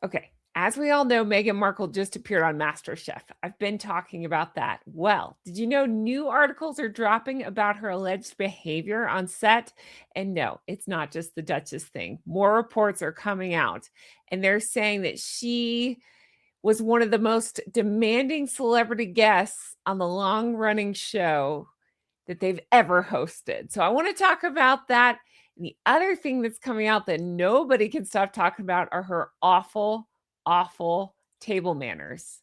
Okay. As we all know, Meghan Markle just appeared on MasterChef. I've been talking about that. Well, did you know new articles are dropping about her alleged behavior on set? And no, it's not just the Duchess thing. More reports are coming out, and they're saying that she was one of the most demanding celebrity guests on the long running show that they've ever hosted. So I want to talk about that. And the other thing that's coming out that nobody can stop talking about are her awful, awful table manners.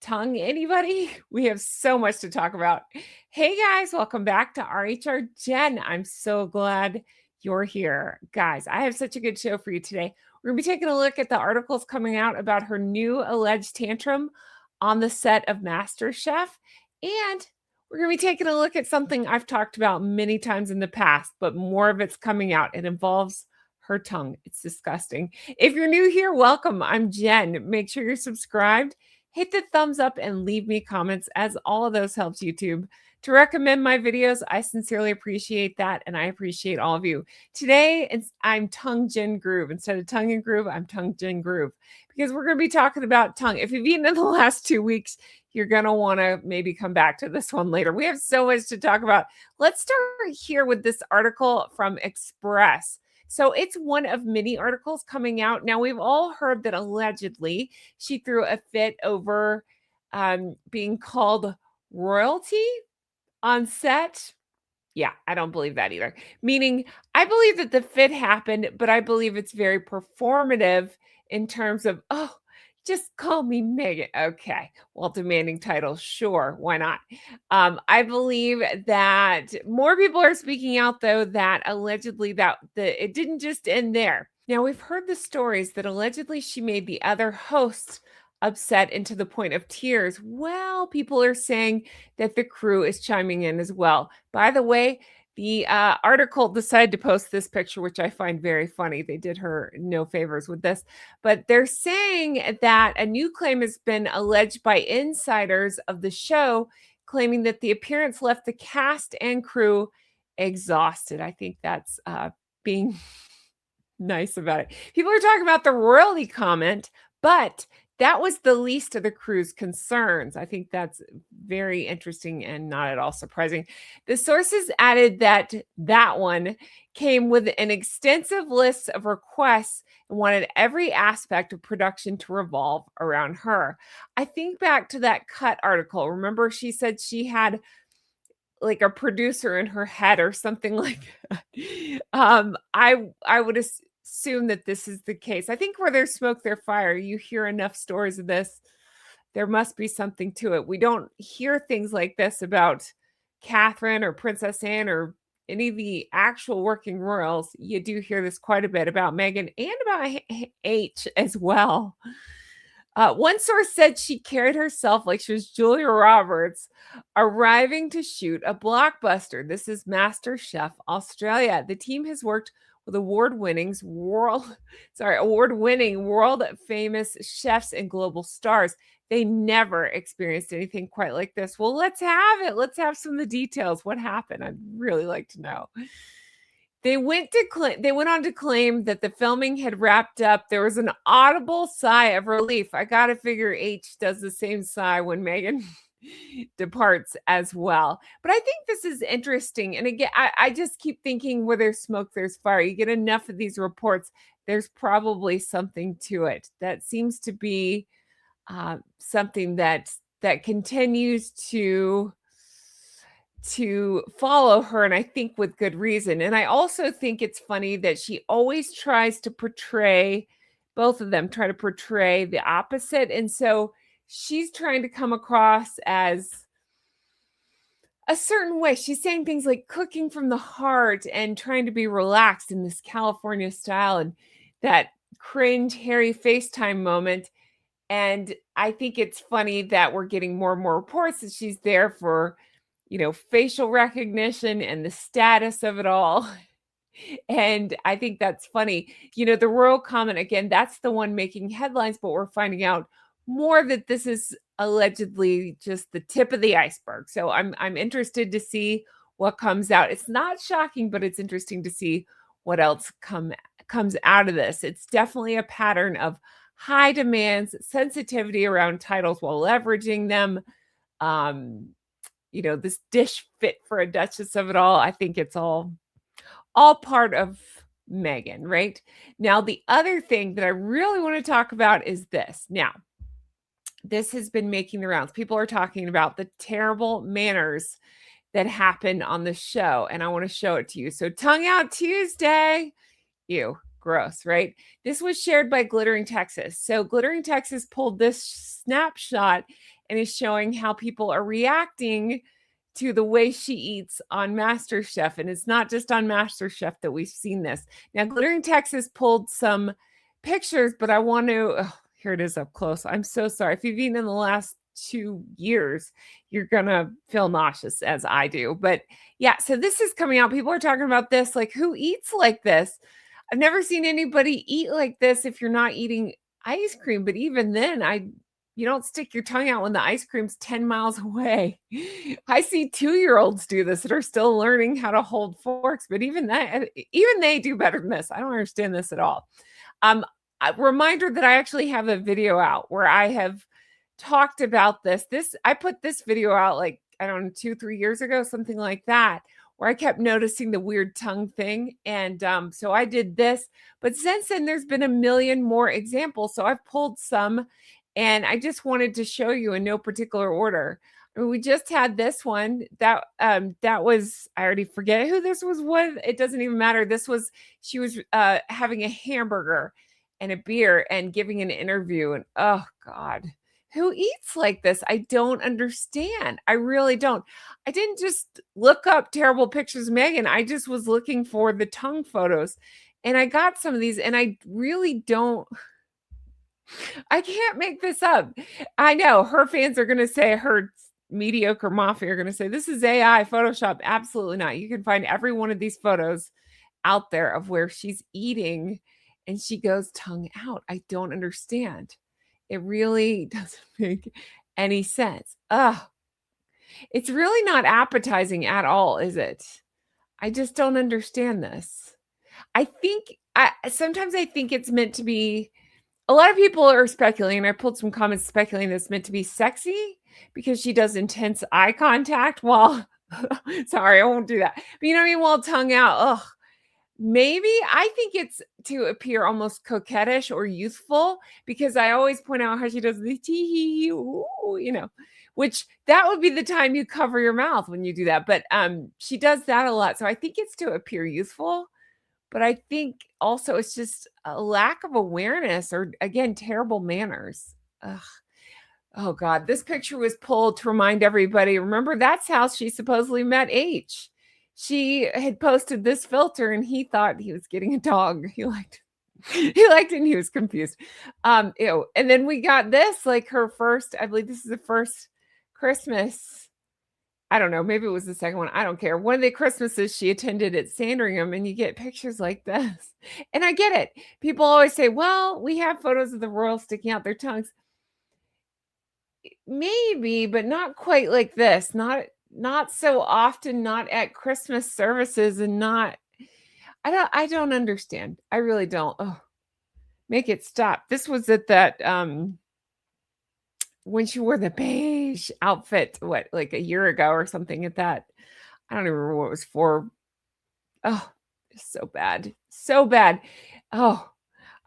Tongue, anybody? We have so much to talk about. Hey guys, welcome back to RHR Jen. I'm so glad you're here. Guys, I have such a good show for you today. We're going to be taking a look at the articles coming out about her new alleged tantrum on the set of MasterChef. And we're going to be taking a look at something I've talked about many times in the past, but more of it's coming out. It involves her tongue. It's disgusting. If you're new here, welcome. I'm Jen. Make sure you're subscribed. Hit the thumbs up and leave me comments, as all of those helps YouTube to recommend my videos. I sincerely appreciate that, and I appreciate all of you. Today, I'm Tongue Jen Groove. Instead of Tongue and Groove, I'm Tongue Jen Groove, because we're going to be talking about tongue. If you've eaten in the last 2 weeks, you're going to want to maybe come back to this one later. We have so much to talk about. Let's start here with this article from Express. So it's one of many articles coming out. Now, we've all heard that allegedly she threw a fit over being called royalty on set. Yeah, I don't believe that either. Meaning, I believe that the fit happened, but I believe it's very performative in terms of, oh, just call me Megan. Okay. Well, demanding titles, sure. Why not? I believe that more people are speaking out, though, that allegedly it didn't just end there. Now, we've heard the stories that allegedly she made the other hosts upset and to the point of tears. Well, people are saying that the crew is chiming in as well. By the way, the article decided to post this picture, which I find very funny. They did her no favors with this, but they're saying that a new claim has been alleged by insiders of the show, claiming that the appearance left the cast and crew exhausted. I think that's being nice about it. People are talking about the royalty comment, but that was the least of the crew's concerns. I think that's very interesting and not at all surprising. The sources added that that one came with an extensive list of requests and wanted every aspect of production to revolve around her. I think back to that Cut article. Remember, she said she had like a producer in her head or something like that. I would assume that this is the case. I think where there's smoke, there's fire. You hear enough stories of this, there must be something to it. We don't hear things like this about Catherine or Princess Anne or any of the actual working royals. You do hear this quite a bit about Meghan and about H as well. One source said she carried herself like she was Julia Roberts arriving to shoot a blockbuster. This is MasterChef Australia. The team has worked with award-winning world famous chefs and global stars. They never experienced anything quite like this. Well, let's have it. Let's have some of the details. What happened? I'd really like to know. They went on to claim that the filming had wrapped up. There was an audible sigh of relief. I got to figure H does the same sigh when Meghan departs as well. But I think this is interesting. And again, I just keep thinking where there's smoke, there's fire. You get enough of these reports, there's probably something to it. That seems to be something that continues to follow her, and I think with good reason. And I also think it's funny that she always tries to portray, both of them try to portray the opposite. And so she's trying to come across as a certain way. She's saying things like cooking from the heart and trying to be relaxed in this California style, and that cringe Harry FaceTime moment. And I think it's funny that we're getting more and more reports that she's there for, facial recognition and the status of it all. And I think that's funny. The royal comment, again, that's the one making headlines, but we're finding out more that this is allegedly just the tip of the iceberg. So I'm interested to see what comes out. It's not shocking, but it's interesting to see what else comes out of this. It's definitely a pattern of high demands, sensitivity around titles while leveraging them. Um, this dish fit for a duchess of it all. I think it's all part of Meghan, right? Now, the other thing that I really want to talk about is this. Now, this has been making the rounds. People are talking about the terrible manners that happened on the show, and I want to show it to you. So, Tongue Out Tuesday. Ew, gross, right? This was shared by Glittering Texas. So, Glittering Texas pulled this snapshot and is showing how people are reacting to the way she eats on MasterChef. And it's not just on MasterChef that we've seen this. Now, Glittering Texas pulled some pictures, but I want to, oh, here it is up close. I'm so sorry. If you've eaten in the last 2 years, you're going to feel nauseous as I do. But yeah, so this is coming out. People are talking about this, like, who eats like this? I've never seen anybody eat like this if you're not eating ice cream. But even then, you don't stick your tongue out when the ice cream's 10 miles away. I see 2-year-olds do this that are still learning how to hold forks, but even they do better than this. I don't understand this at all. A reminder that I actually have a video out where I have talked about this. I put this video out like, I don't know, 2-3 years ago, something like that, where I kept noticing the weird tongue thing. And so I did this. But since then, there's been a million more examples. So I've pulled some, and I just wanted to show you in no particular order. I mean, we just had this one that was, I already forget who this was with. It doesn't even matter. She was having a hamburger and a beer and giving an interview. And oh God, who eats like this? I don't understand. I really don't. I didn't just look up terrible pictures of Meghan. I just was looking for the tongue photos, and I got some of these, and I really don't. I can't make this up. I know her fans are going to say, her mediocre mafia are going to say, this is AI Photoshop. Absolutely not. You can find every one of these photos out there of where she's eating and she goes tongue out. I don't understand. It really doesn't make any sense. It's really not appetizing at all, is it? I just don't understand this. Sometimes I think it's meant to be. A lot of people are speculating. I pulled some comments speculating it's meant to be sexy because she does intense eye contact while, sorry, I won't do that. But you know what I mean? While tongue out. Ugh. Maybe I think it's to appear almost coquettish or youthful, because I always point out how she does the tee, which that would be the time you cover your mouth when you do that. But she does that a lot. So I think it's to appear youthful. But I think also it's just a lack of awareness, or again, terrible manners. Ugh. Oh God, this picture was pulled to remind everybody. Remember, that's how she supposedly met H. She had posted this filter and he thought he was getting a dog. He liked it and he was confused. Ew. And then we got this, like her first, I believe this is the first Christmas. I don't know, maybe it was the second one. I don't care. One of the Christmases she attended at Sandringham, and you get pictures like this. And I get it. People always say, well, we have photos of the royals sticking out their tongues. Maybe, but not quite like this. Not so often, not at Christmas services, and not I don't understand. I really don't. Oh, make it stop. This was at that when she wore the beige outfit, like a year ago or something at that. I don't even remember what it was for. Oh, it's so bad. So bad. Oh,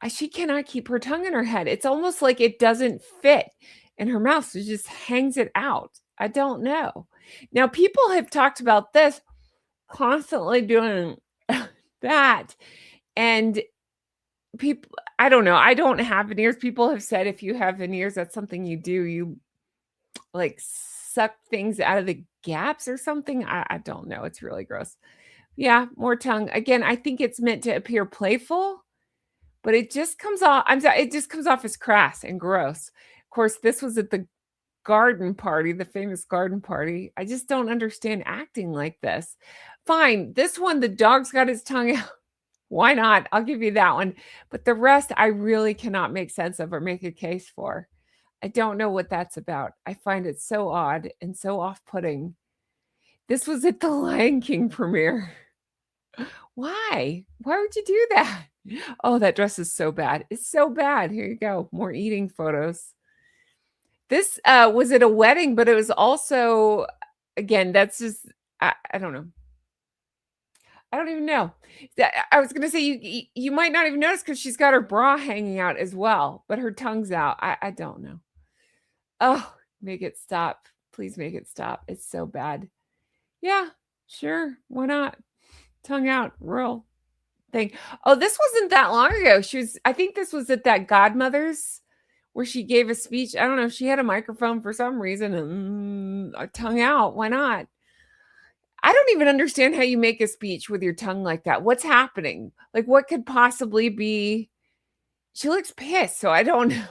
she cannot keep her tongue in her head. It's almost like it doesn't fit in her mouth. So she just hangs it out. I don't know. Now, people have talked about this, constantly doing that. And people, I don't know. I don't have veneers. People have said if you have veneers, that's something you do. You like suck things out of the gaps or something. I don't know. It's really gross. Yeah, more tongue. Again, I think it's meant to appear playful, but it just comes off. I'm sorry, it just comes off as crass and gross. Of course, this was at the garden party, the famous garden party. I just don't understand acting like this. Fine, this one, the dog's got his tongue out. Why not? I'll give you that one. But the rest, I really cannot make sense of or make a case for. I don't know what that's about. I find it so odd and so off-putting. This was at the Lion King premiere. Why? Why would you do that? Oh, that dress is so bad. It's so bad. Here you go. More eating photos. This was at a wedding, but it was also again, that's just I don't know. I don't even know. I was gonna say you might not even notice because she's got her bra hanging out as well, but her tongue's out. I don't know. Oh, make it stop. Please make it stop. It's so bad. Yeah, sure. Why not? Tongue out, real thing. Oh, this wasn't that long ago. I think this was at that Godmother's where she gave a speech. I don't know. She had a microphone for some reason and tongue out. Why not? I don't even understand how you make a speech with your tongue like that. What's happening? Like, what could possibly be? She looks pissed, so I don't know.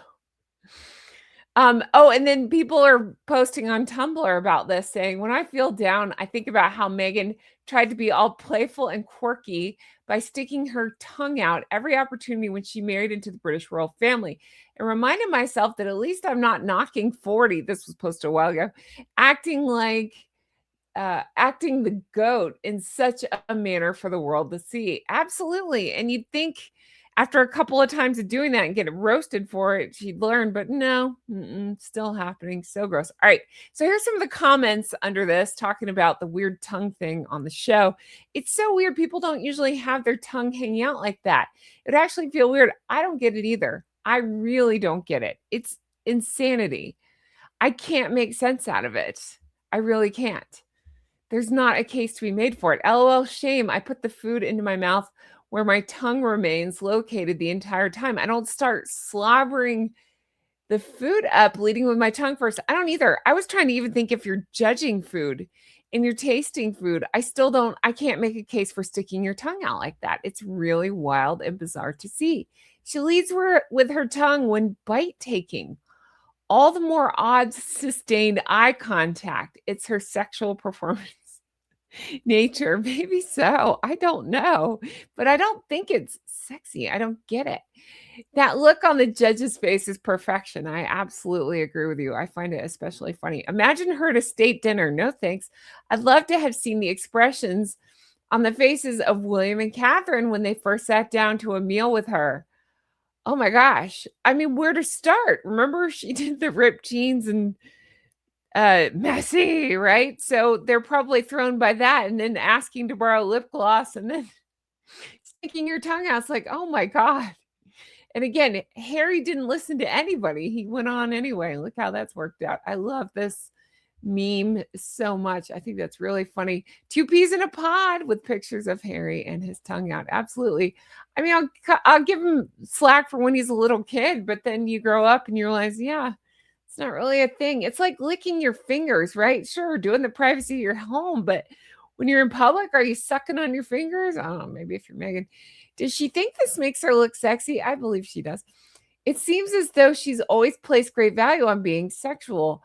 Oh, and then people are posting on Tumblr about this saying, when I feel down, I think about how Meghan tried to be all playful and quirky by sticking her tongue out every opportunity when she married into the British royal family and reminded myself that at least I'm not knocking 40. This was posted a while ago, acting like acting the goat in such a manner for the world to see. Absolutely. And you'd think after a couple of times of doing that and get roasted for it, she'd learn, but no, still happening. So gross. All right. So here's some of the comments under this talking about the weird tongue thing on the show. It's so weird. People don't usually have their tongue hanging out like that. It actually feel weird. I don't get it either. I really don't get it. It's insanity. I can't make sense out of it. I really can't. There's not a case to be made for it. LOL, shame. I put the food into my mouth where my tongue remains located the entire time. I don't start slobbering the food up, leading with my tongue first. I don't either. I was trying to even think if you're judging food and you're tasting food, I can't make a case for sticking your tongue out like that. It's really wild and bizarre to see. She leads with her tongue when bite taking. All the more odd, sustained eye contact. It's her sexual performance nature. Maybe so. I don't know. But I don't think it's sexy. I don't get it. That look on the judge's face is perfection. I absolutely agree with you. I find it especially funny. Imagine her at a state dinner. No thanks. I'd love to have seen the expressions on the faces of William and Catherine when they first sat down to a meal with her. Oh my gosh. I mean, where to start? Remember, she did the ripped jeans and messy, right? So they're probably thrown by that and then asking to borrow lip gloss and then sticking your tongue out. It's like, oh my God. And again, Harry didn't listen to anybody. He went on anyway. Look how that's worked out. I love this meme so much. I think that's really funny. Two peas in a pod with pictures of Harry and his tongue out. Absolutely. I mean, I'll give him slack for when he's a little kid, but then you grow up and you realize, yeah, it's not really a thing. It's like licking your fingers, right? Sure, do it in the privacy of your home, but when you're in public, are you sucking on your fingers? I don't know, maybe if you're Meghan. Does she think this makes her look sexy? I believe she does. It seems as though she's always placed great value on being sexual.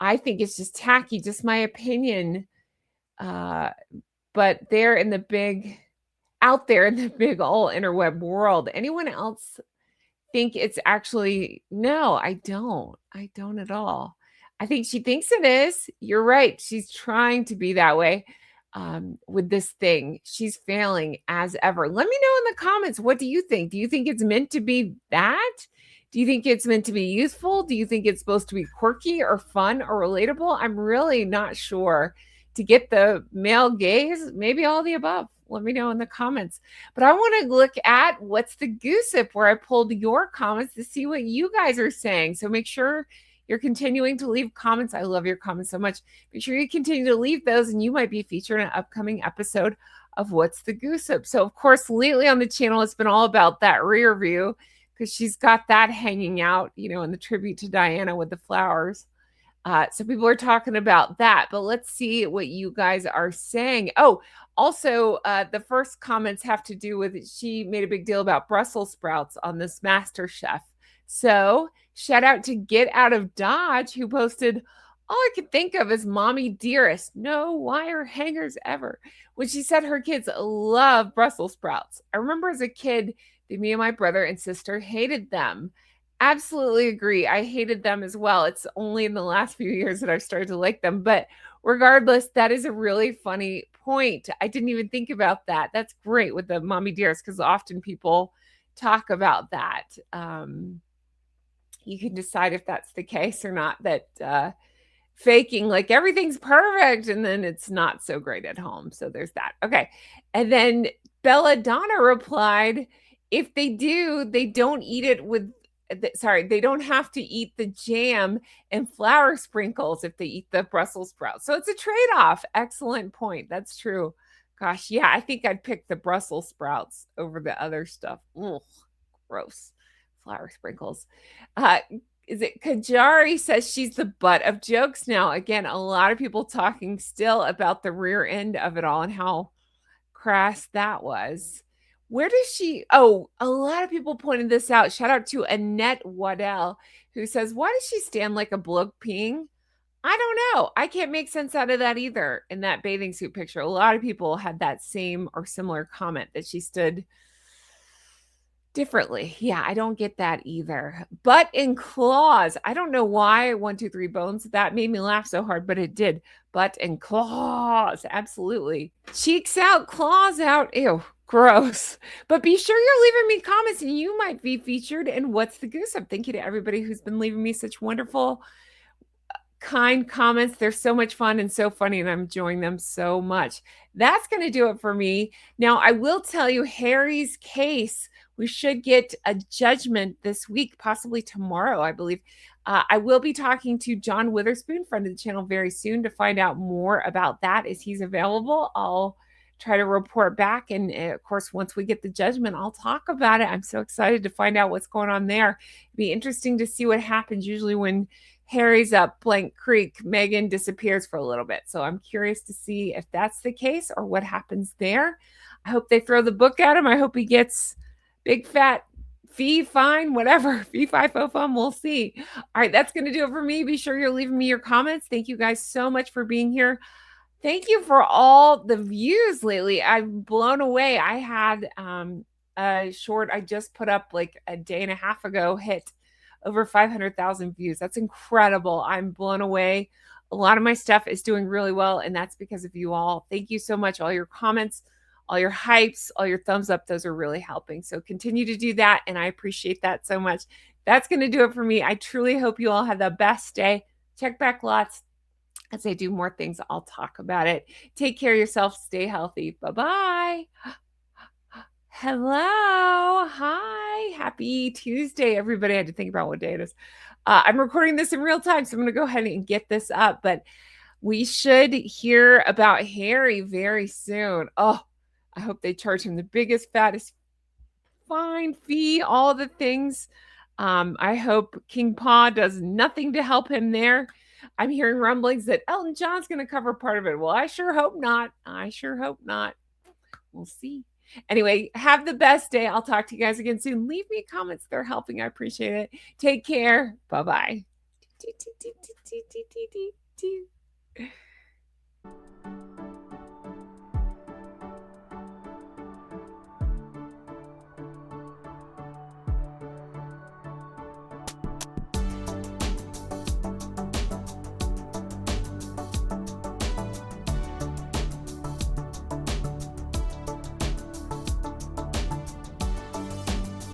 I think it's just tacky, just my opinion. But they're in the big, out there in the big old interweb world. Anyone else think it's actually, no, I don't. I don't at all. I think she thinks it is. You're right. She's trying to be that way with this thing. She's failing as ever. Let me know in the comments. What do you think? Do you think it's meant to be that? Do you think it's meant to be useful? Do you think it's supposed to be quirky or fun or relatable? I'm really not sure. To get the male gaze, maybe all the above. Let me know in the comments. But I want to look at what's the goosip, where I pulled your comments to see what you guys are saying. So make sure you're continuing to leave comments. I love your comments so much. Make sure you continue to leave those, and you might be featured in an upcoming episode of What's the Goosip. So, of course, lately on the channel, it's been all about that rear view because she's got that hanging out, you know, in the tribute to Diana with the flowers. So people are talking about that, but let's see what you guys are saying. Oh, also, the first comments have to do with, she made a big deal about Brussels sprouts on this MasterChef. So shout out to Get Out of Dodge, who posted, all I could think of is mommy dearest, no wire hangers ever. When she said her kids love Brussels sprouts. I remember as a kid that me and my brother and sister hated them. Absolutely agree. I hated them as well. It's only in the last few years that I've started to like them. But regardless, that is a really funny point. I didn't even think about that. That's great with the mommy dearest because often people talk about that. You can decide if that's the case or not, that faking like everything's perfect and then it's not so great at home. So there's that. Okay. And then Belladonna replied, if they do, they don't eat it with sorry, they don't have to eat the jam and flour sprinkles if they eat the Brussels sprouts. So it's a trade-off. Excellent point. That's true. Gosh, yeah, I think I'd pick the Brussels sprouts over the other stuff. Ugh, gross. Flour sprinkles. Uh, is it Kajari says she's the butt of jokes now. Again, a lot of people talking still about the rear end of it all and how crass that was. Where does she? Oh, a lot of people pointed this out. Shout out to Annette Waddell, who says, why does she stand like a bloke peeing? I don't know. I can't make sense out of that either in that bathing suit picture. A lot of people had that same or similar comment that she stood differently. Yeah, I don't get that either. Butt and claws. I don't know why 1, 2, 3 bones. That made me laugh so hard, but it did. Butt and claws. Absolutely. Cheeks out, claws out. Ew, gross. But be sure you're leaving me comments and you might be featured in What's the Goose Up. Thank you to everybody who's been leaving me such wonderful kind comments. They're so much fun and so funny, and I'm enjoying them so much. That's going to do it for me. Now, I will tell you, Harry's case, we should get a judgment this week, possibly tomorrow, I believe. I will be talking to John Witherspoon, friend of the channel, very soon to find out more about that. As he's available, I'll try to report back. And of course, once we get the judgment, I'll talk about it. I'm so excited to find out what's going on there. It'd be interesting to see what happens. Usually when Harry's up Blank Creek, Meghan disappears for a little bit. So I'm curious to see if that's the case or what happens there. I hope they throw the book at him. I hope he gets big fat fee, fine, whatever. Fee, fi, fo, fum. We'll see. All right, that's going to do it for me. Be sure you're leaving me your comments. Thank you guys so much for being here. Thank you for all the views lately. I'm blown away. I had a short I just put up like a day and a half ago hit over 500,000 views. That's incredible. I'm blown away. A lot of my stuff is doing really well, and that's because of you all. Thank you so much. All your comments, all your hypes, all your thumbs up, those are really helping. So continue to do that, and I appreciate that so much. That's going to do it for me. I truly hope you all have the best day. Check back lots. As I do more things, I'll talk about it. Take care of yourself. Stay healthy. Bye-bye. Hello. Hi. Happy Tuesday, everybody. I had to think about what day it is. I'm recording this in real time, so I'm going to go ahead and get this up. But we should hear about Harry very soon. Oh, I hope they charge him the biggest, fattest fine fee, all the things. I hope King Pa does nothing to help him there. I'm hearing rumblings that Elton John's going to cover part of it. Well, I sure hope not. I sure hope not. We'll see. Anyway, have the best day. I'll talk to you guys again soon. Leave me comments. They're helping. I appreciate it. Take care. Bye-bye.